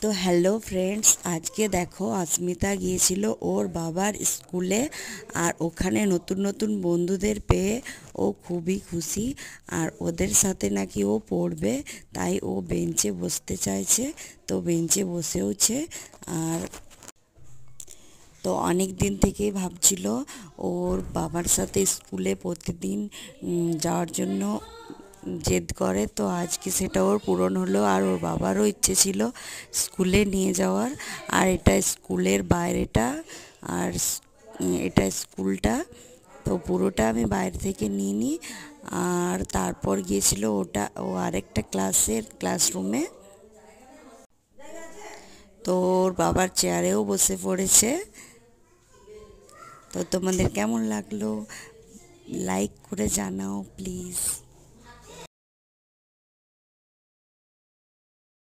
তো hello friends, আজকে দেখো अस्मिता গিয়েছিল ওর বাবার স্কুলে। আর ওখানে নতুন নতুন বন্ধুদের পেয়ে ও খুবই খুশি। আর ওদের সাথে নাকি ও পড়বে, তাই ও বেঞ্চে বসতে চাইছে। তো বেঞ্চে বসেওছে। আর তো অনেক দিন থেকেই ভাবছিল ওর বাবার সাথে স্কুলে প্রতিদিন যাওয়ার জন্য জেদ করে। তো আজকে সেটা ওর পূরণ হলো। আর ওর বাবারও ইচ্ছে ছিল স্কুলে নিয়ে যাওয়ার। আর এটা স্কুলের বাইরেটা, আর এটা স্কুলটা। তো পুরোটা আমি বাইরে থেকে নিইনি। আর তারপর গিয়েছিল ও আরেকটা ক্লাসরুমে। তো ওর বাবার চেয়ারেও বসে পড়েছে। তো তোমাদের কেমন লাগলো লাইক করে জানাও প্লিজ।